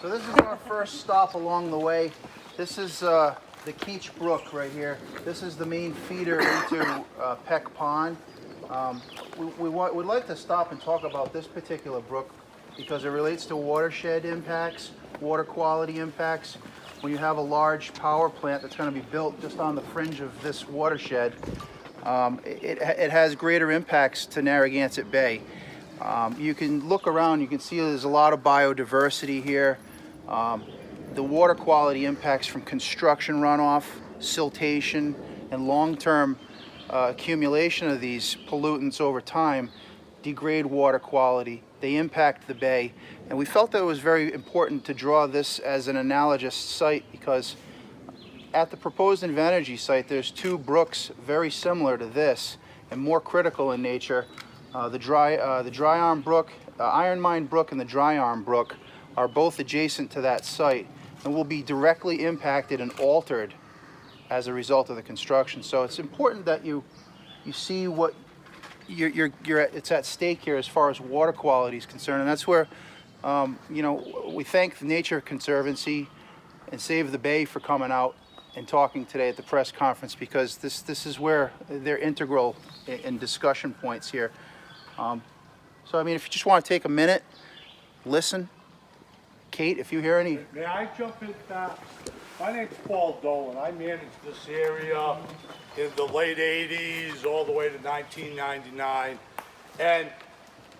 So this is our first stop along the way. This is the Keach Brook right here. This is the main feeder into Peck Pond. We'd like to stop and talk about this particular brook because it relates to watershed impacts, water quality impacts. When you have a large power plant that's going to be built just on the fringe of this watershed, it has greater impacts to Narragansett Bay. You can look around, you can see there's a lot of biodiversity here. The water quality impacts from construction runoff, siltation, and long-term accumulation of these pollutants over time degrade water quality. They impact the bay. And we felt that it was very important to draw this as an analogous site because at the proposed Invenergy site, there's two brooks very similar to this and more critical in nature. The Armed Brook, Iron Mine Brook and the Armed Brook are both adjacent to that site and will be directly impacted and altered as a result of the construction. So it's important that you see what it's at stake here as far as water quality is concerned, and that's where we thank the Nature Conservancy and Save the Bay for coming out and talking today at the press conference because this is where they're integral in discussion points here. So I mean, if you just want to take a minute, listen. Kate, if you hear any... May I jump in that? My name's Paul Dolan. I managed this area in the late 80s all the way to 1999. And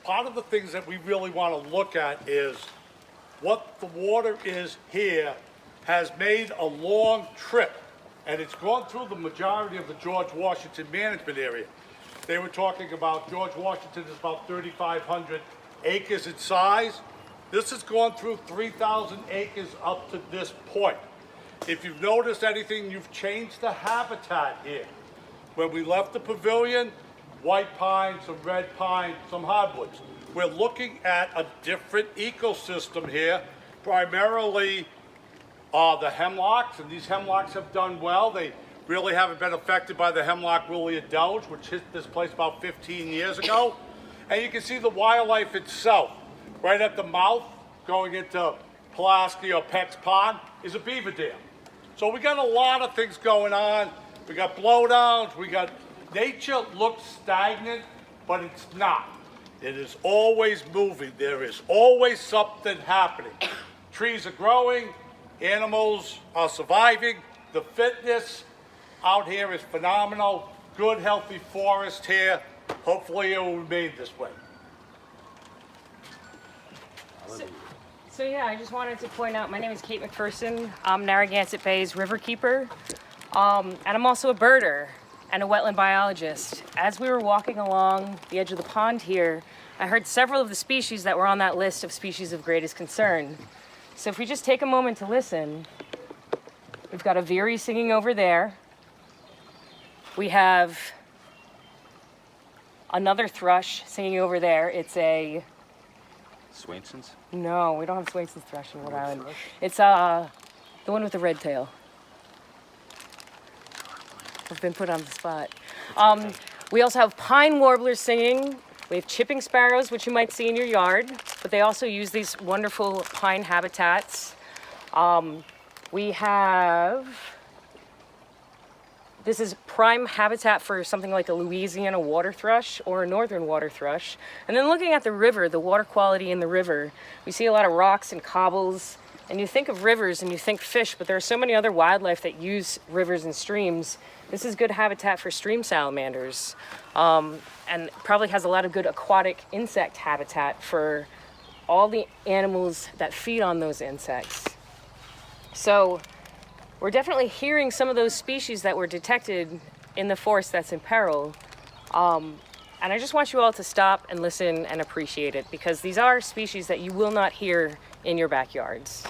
part of the things that we really want to look at is what the water is here has made a long trip. And it's gone through the majority of the George Washington management area. They were talking about George Washington is about 3,500 acres in size. This has gone through 3,000 acres up to this point. If you've noticed anything, you've changed the habitat here. When we left the pavilion, white pine, some red pine, some hardwoods. We're looking at a different ecosystem here, primarily the hemlocks, and these hemlocks have done well. They really haven't been affected by the hemlock woolly doge, which hit this place about 15 years ago. And you can see the wildlife itself. Right at the mouth, going into Pulaski or Peck Pond, is a beaver dam. So we got a lot of things going on. We got blowdowns, we got, nature looks stagnant, but it's not. It is always moving. There is always something happening. Trees are growing, animals are surviving. The fitness out here is phenomenal. Good, healthy forest here. Hopefully it will remain this way. So yeah, I just wanted to point out, my name is Kate McPherson. I'm Narragansett Bay's riverkeeper, and I'm also a birder and a wetland biologist. As we were walking along the edge of the pond here, I heard several of the species that were on that list of species of greatest concern. So if we just take a moment to listen, we've got a veery singing over there. We have another thrush singing over there. It's a... Swainson's? No, we don't have Swainson's thrush in Rhode Island. It's the one with the red tail. I've been put on the spot. We also have pine warblers singing. We have chipping sparrows, which you might see in your yard, but they also use these wonderful pine habitats. We have... This is prime habitat for something like a Louisiana water thrush or a northern water thrush. And then looking at the river, the water quality in the river, we see a lot of rocks and cobbles. And you think of rivers and you think fish, but there are so many other wildlife that use rivers and streams. This is good habitat for stream salamanders. And probably has a lot of good aquatic insect habitat for all the animals that feed on those insects. So we're definitely hearing some of those species that were detected in the forest that's in peril. And I just want you all to stop and listen and appreciate it because these are species that you will not hear in your backyards.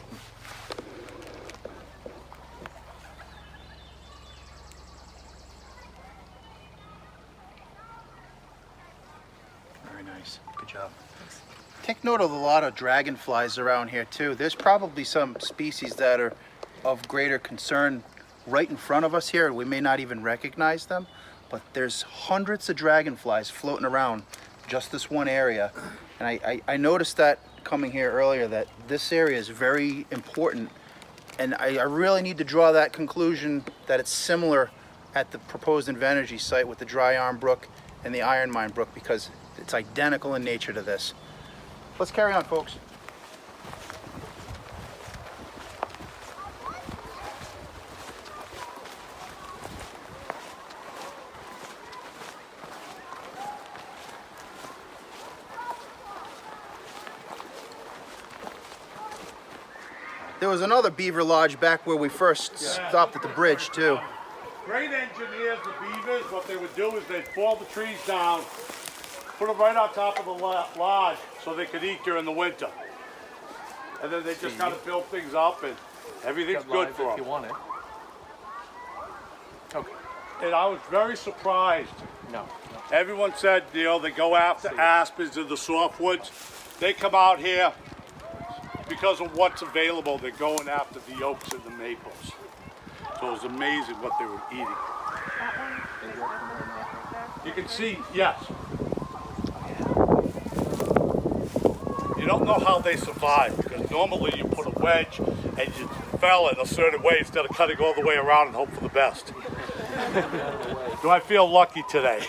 Very nice. Good job. Take note of a lot of dragonflies around here too. There's probably some species that are of greater concern right in front of us here. We may not even recognize them, but there's hundreds of dragonflies floating around just this one area. And I noticed that coming here earlier that this area is very important, and I really need to draw that conclusion that it's similar at the proposed Invenergy site with the dry Armed Brook and the Iron Mine Brook, because it's identical in nature to this. Let's carry on, folks. There was another beaver lodge back where we first stopped at the bridge too. Great engineers, the beavers, what they would do is they'd fall the trees down, put them right on top of the lodge so they could eat during the winter. And then they just kind of build things up and everything's good for them. If you want it. Okay. And I was very surprised. No. Everyone said, you know, they go after aspens and the softwoods. They come out here because of what's available. They're going after the oaks and the maples. So it was amazing what they were eating. You can see, yes. You don't know how they survive, because normally you put a wedge and you fell in a certain way instead of cutting all the way around and hope for the best. Do I feel lucky today?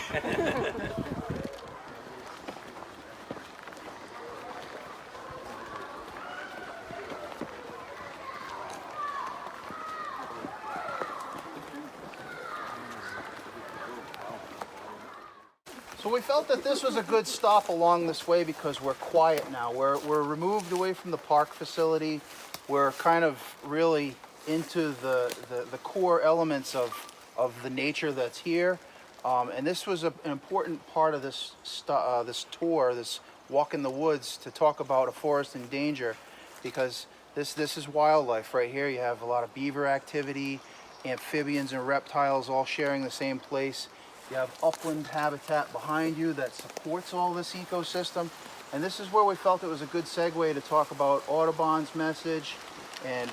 So we felt that this was a good stop along this way because we're quiet now. We're removed away from the park facility. We're kind of really into the core elements of the nature that's here. And this was an important part of this tour, this walk in the woods, to talk about a forest in danger, because this is wildlife right here. You have a lot of beaver activity, amphibians and reptiles all sharing the same place. You have upland habitat behind you that supports all this ecosystem. And this is where we felt it was a good segue to talk about Audubon's message and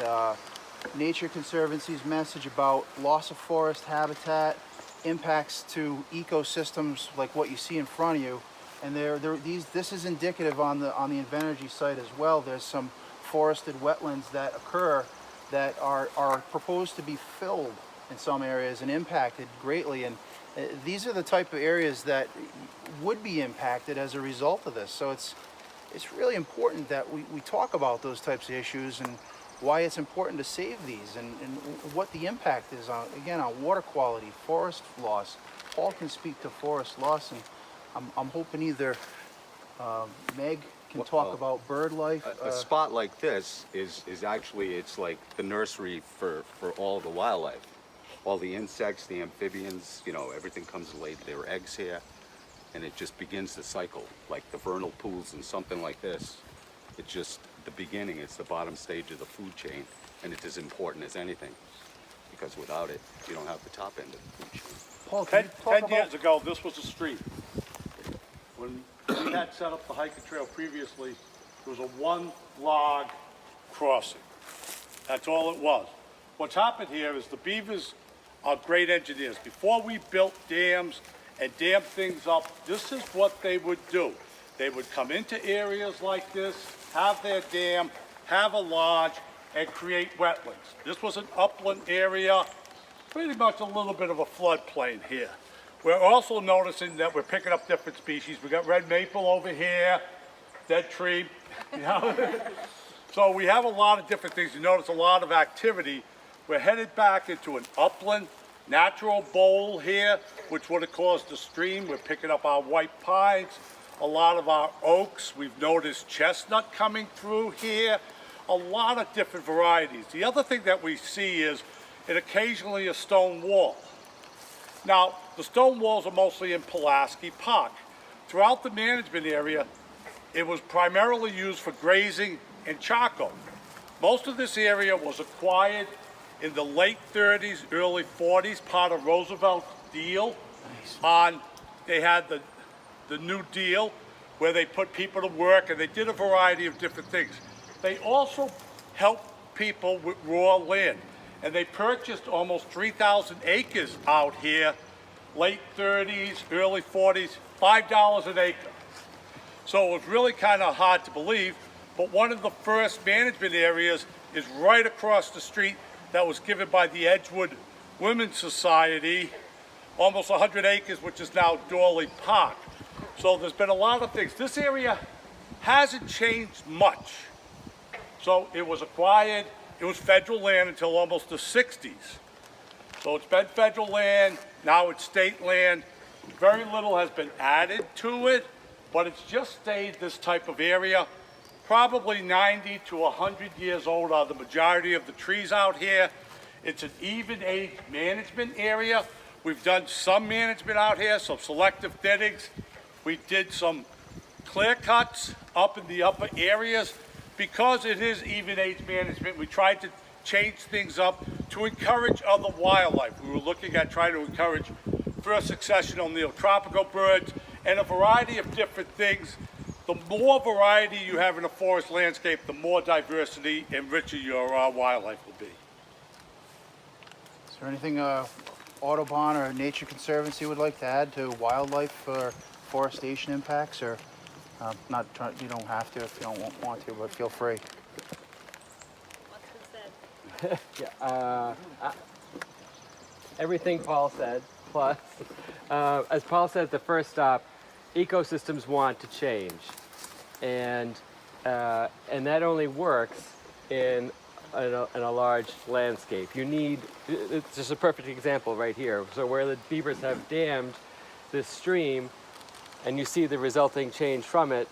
Nature Conservancy's message about loss of forest habitat, impacts to ecosystems like what you see in front of you. And this is indicative on the Invenergy site as well. There's some forested wetlands that occur that are proposed to be filled in some areas and impacted greatly. And these are the type of areas that would be impacted as a result of this. So it's really important that we talk about those types of issues and why it's important to save these and what the impact is on, again, on water quality, forest loss. Paul can speak to forest loss, and I'm hoping either Meg can talk about bird life. A spot like this is actually, it's like the nursery for all the wildlife. All the insects, the amphibians, you know, everything comes to lay their eggs here, and it just begins the cycle, like the vernal pools and something like this. It's just the beginning, it's the bottom stage of the food chain, and it's as important as anything, because without it, you don't have the top end of the food chain. Paul, can you talk 10 about... years ago, this was a street. When we had set up the hiking trail previously, it was a one log crossing. That's all it was. What's happened here is the beavers are great engineers. Before we built dams and dammed things up, this is what they would do. They would come into areas like this, have their dam, have a lodge, and create wetlands. This was an upland area, pretty much a little bit of a floodplain here. We're also noticing that we're picking up different species. We got red maple over here, dead tree, you know. So we have a lot of different things. You notice a lot of activity. We're headed back into an upland natural bowl here, which would have caused the stream. We're picking up our white pines, a lot of our oaks. We've noticed chestnut coming through here, a lot of different varieties. The other thing that we see is occasionally a stone wall. Now, the stone walls are mostly in Pulaski Park. Throughout the management area, it was primarily used for grazing and charcoal. Most of this area was acquired in the late 30s, early 40s, part of Roosevelt's deal. They had the New Deal, where they put people to work, and they did a variety of different things. They also helped people with raw land, and they purchased almost 3,000 acres out here, late 30s, early 40s, $5 an acre. So it was really kind of hard to believe, but one of the first management areas is right across the street that was given by the Edgewood Women's Society, almost 100 acres, which is now Dorley Park. So there's been a lot of things. This area hasn't changed much. So it was acquired, it was federal land until almost the 60s. So it's been federal land, now it's state land. Very little has been added to it, but it's just stayed this type of area. Probably 90 to 100 years old are the majority of the trees out here. It's an even age management area. We've done some management out here, some selective thinnings. We did some clear cuts up in the upper areas. Because it is even age management, we tried to change things up to encourage other wildlife. We were looking at trying to encourage first successional neotropical birds and a variety of different things. The more variety you have in a forest landscape, the more diversity and richer your wildlife will be. Is there anything Audubon or Nature Conservancy would like to add to wildlife or forestation impacts? Or not trying, you don't have to if you don't want to, but feel free. Yeah, everything Paul said, plus, as Paul said at the first stop, ecosystems want to change. And that only works in a large landscape. You need, it's just a perfect example right here. So where the beavers have dammed this stream, and you see the resulting change from it,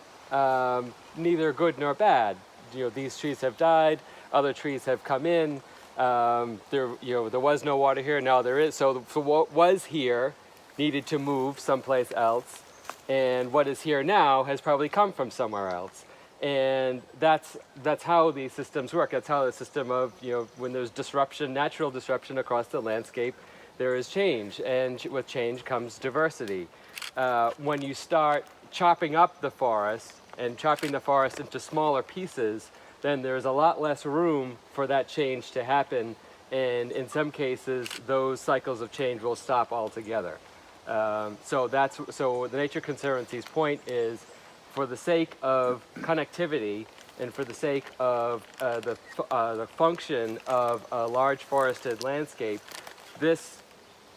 neither good nor bad. You know, these trees have died, other trees have come in. There was no water here, now there is. So what was here needed to move someplace else, and what is here now has probably come from somewhere else. And that's how these systems work. That's how the system of, when there's disruption, natural disruption across the landscape, there is change, and with change comes diversity. When you start chopping up the forest and chopping the forest into smaller pieces, then there's a lot less room for that change to happen, and in some cases those cycles of change will stop altogether. So the Nature Conservancy's point is, for the sake of connectivity and for the sake of the function of a large forested landscape, this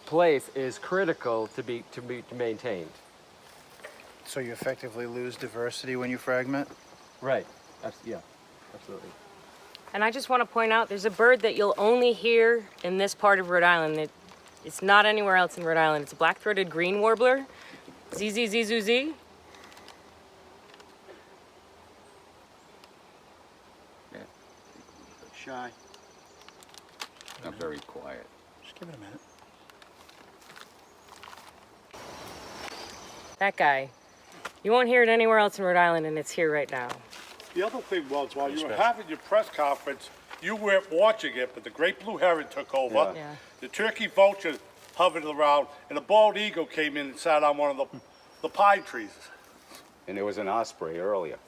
place is critical to be maintained. So you effectively lose diversity when you fragment? Right. Yeah. Absolutely. And I just want to point out, there's a bird that you'll only hear in this part of Rhode Island. It's not anywhere else in Rhode Island. It's a black-throated green warbler, ZZZZZ. Yeah. Shy. Not very quiet. Just give it a minute. That guy. You won't hear it anywhere else in Rhode Island, and it's here right now. The other thing was, while you were having your press conference, you weren't watching it, but the great blue heron took over. Yeah. The turkey vulture hovered around, and a bald eagle came in and sat on one of the pine trees. And there was an osprey earlier.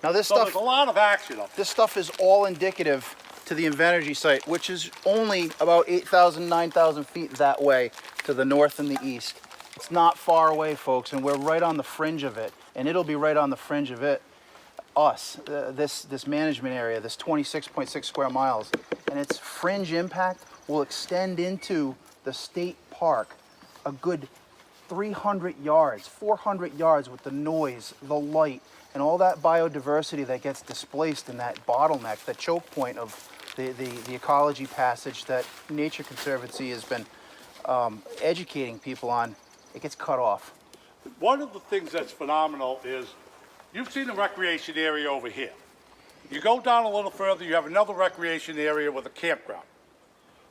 Now this So stuff, there's a lot of action up there. this stuff is all indicative to the Invenergy site, which is only about 8,000, 9,000 feet that way to the north and the east. It's not far away, folks, and we're right on the fringe of it, and it'll be right on the fringe of it, this management area, this 26.6 square miles, and its fringe impact will extend into the state park a good 300 yards, 400 yards with the noise, the light, and all that biodiversity that gets displaced in that bottleneck, the choke point of the ecology passage that Nature Conservancy has been educating people on. It gets cut off. One of the things that's phenomenal is, you've seen the recreation area over here. You go down a little further, you have another recreation area with a campground.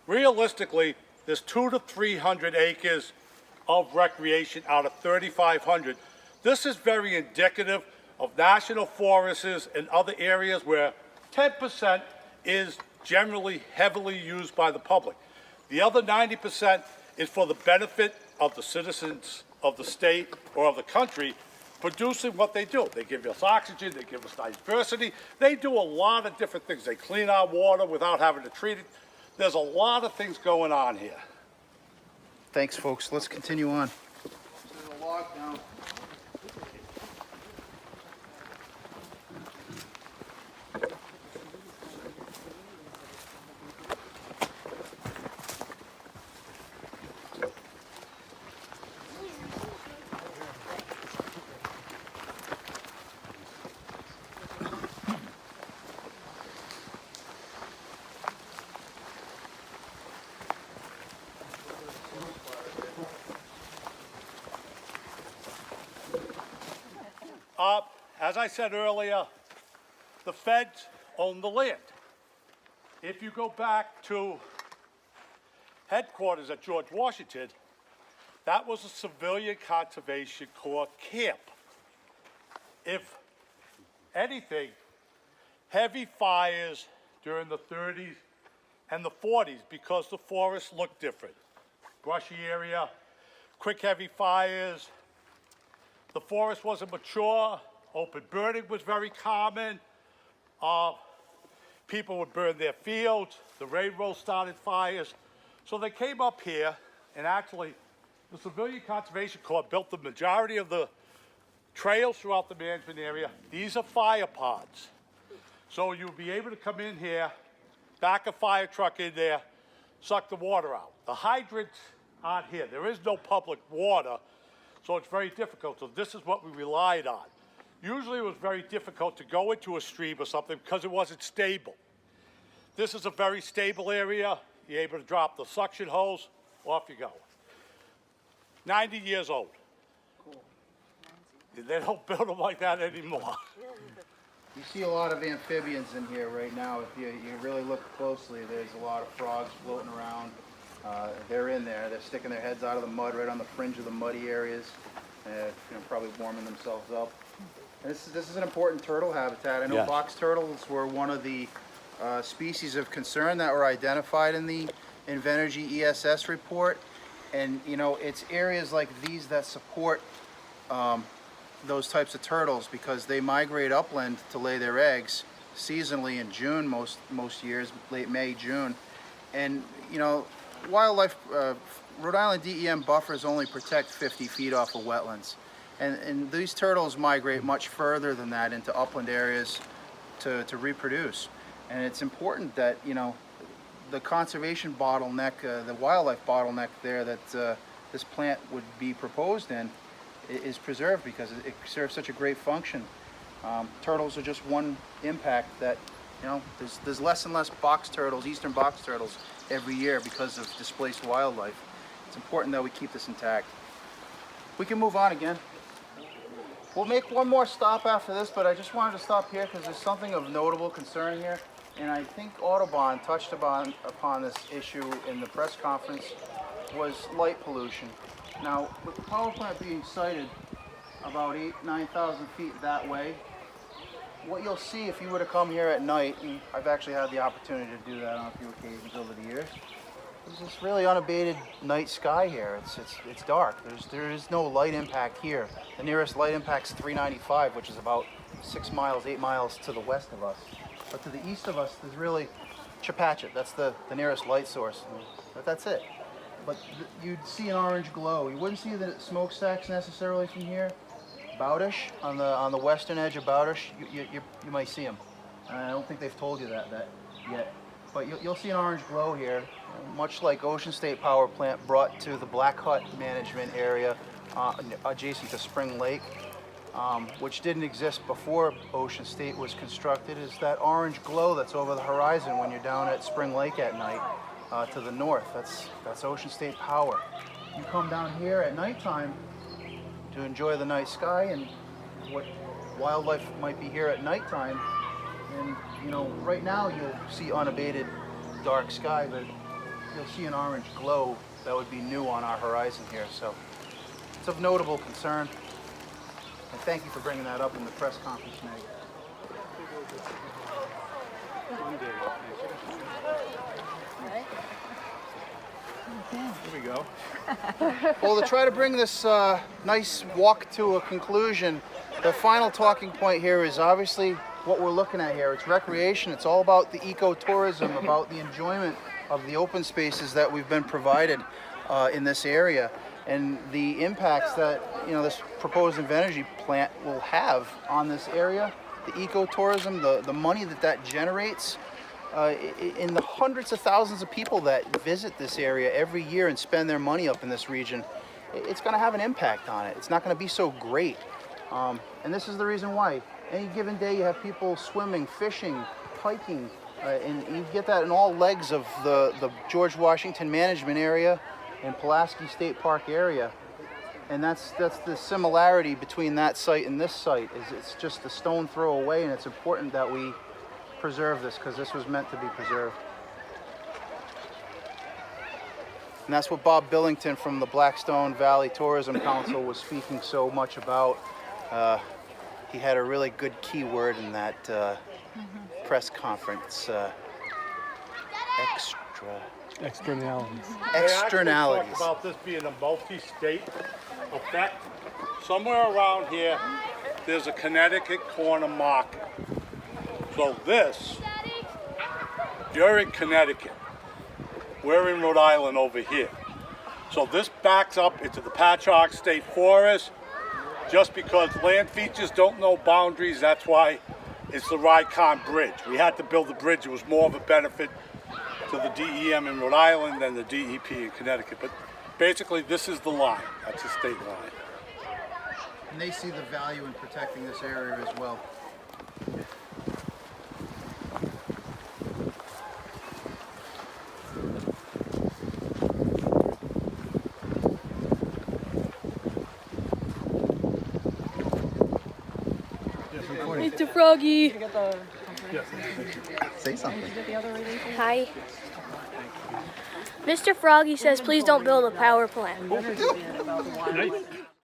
Realistically, there's 200 to 300 acres of recreation out of 3,500. This is very indicative of national forests and other areas where 10% is generally heavily used by the public. The other 90% is for the benefit of the citizens of the state or of the country producing what they do. They give us oxygen, they give us diversity, they do a lot of different things. They clean our water without having to treat it. There's a lot of things going on here. Thanks, folks. Let's continue on. There's a log down. As I said earlier, the feds own the land. If you go back to headquarters at George Washington, that was a civilian conservation corps camp. If anything, heavy fires during the 30s and the 40s, because the forests looked different. Brushy area, quick heavy fires. The forest wasn't mature. Open burning was very common. People would burn their fields. The railroad started fires. So they came up here, and actually, the Civilian Conservation Corps built the majority of the trails throughout the management area. These are fire pods. So you'll be able to come in here, back a fire truck in there, suck the water out. The hydrants aren't here. There is no public water, so it's very difficult. So this is what we relied on. Usually it was very difficult to go into a stream or something because it wasn't stable. This is a very stable area. You're able to drop the suction hose, off you go. 90 years old. Cool. They don't build them like that anymore. You see a lot of amphibians in here right now. If you really look closely, there's a lot of frogs floating around. They're in there. They're sticking their heads out of the mud right on the fringe of the muddy areas, probably warming themselves up. And this is an important turtle habitat. I know Yes. box turtles were one of the species of concern that were identified in the Invenergy ESS report. And it's areas like these that support those types of turtles because they migrate upland to lay their eggs seasonally in June most years, late May, June. And wildlife, Rhode Island DEM buffers only protect 50 feet off of wetlands. And these turtles migrate much further than that into upland areas to reproduce. And it's important that, the conservation bottleneck, the wildlife bottleneck there that this plant would be proposed in is preserved because it serves such a great function. Turtles are just one impact that, there's less and less box turtles, eastern box turtles every year because of displaced wildlife. It's important that we keep this intact. We can move on again. We'll make one more stop after this, but I just wanted to stop here because there's something of notable concern here. And I think Audubon touched upon this issue in the press conference, was light pollution. Now, with the power plant being sited about 9,000 feet that way, what you'll see if you were to come here at night, and I've actually had the opportunity to do that on a few occasions over the years, is this really unabated night sky here. It's dark. There is no light impact here. The nearest light impact's 395, which is about 6 miles, 8 miles to the west of us. But to the east of us, there's really Chepachet. That's the nearest light source. But that's it. But you'd see an orange glow. You wouldn't see the smokestacks necessarily from here. Bowdish, on the western edge of Bowdish, you might see them. I don't think they've told you that yet. But you'll see an orange glow here, much like Ocean State Power Plant brought to the Black Hut management area adjacent to Spring Lake, which didn't exist before Ocean State was constructed, is that orange glow that's over the horizon when you're down at Spring Lake at night to the north. That's Ocean State Power. You come down here at nighttime to enjoy the night sky and what wildlife might be here at nighttime. And right now you'll see unabated dark sky, but you'll see an orange glow that would be new on our horizon here. So it's of notable concern. And thank you for bringing that up in the press conference, Meg. Here we go. Well, to try to bring this nice walk to a conclusion, the final talking point here is obviously what we're looking at here. It's recreation. It's all about the ecotourism, about the enjoyment of the open spaces that we've been provided in this area, and the impacts that this proposed Invenergy plant will have on this area. The ecotourism, the money that generates, in the hundreds of thousands of people that visit this area every year and spend their money up in this region, it's going to have an impact on it. It's not going to be so great. And this is the reason why. Any given day you have people swimming, fishing, hiking, and you get that in all legs of the George Washington management area and Pulaski State Park area. And that's the similarity between that site and this site, is it's just a stone throw away, and it's important that we preserve this because this was meant to be preserved. And that's what Bob Billington from the Blackstone Valley Tourism Council was speaking so much about. He had a really good keyword in that press conference. Externalities. Externalities. They actually talk about this being a multi-state effect. Somewhere around here, there's a Connecticut corner market. So this, you're in Connecticut. We're in Rhode Island over here. So this backs up into the Patchogue State Forest. Just because land features don't know boundaries, that's why it's the Rikon Bridge. We had to build the bridge. It was more of a benefit to the DEM in Rhode Island than the DEP in Connecticut. But basically, this is the line. That's the state line. And they see the value in protecting this area as well. Mr. Froggy. Say something. Hi. Mr. Froggy says please don't build a power plant. Nice.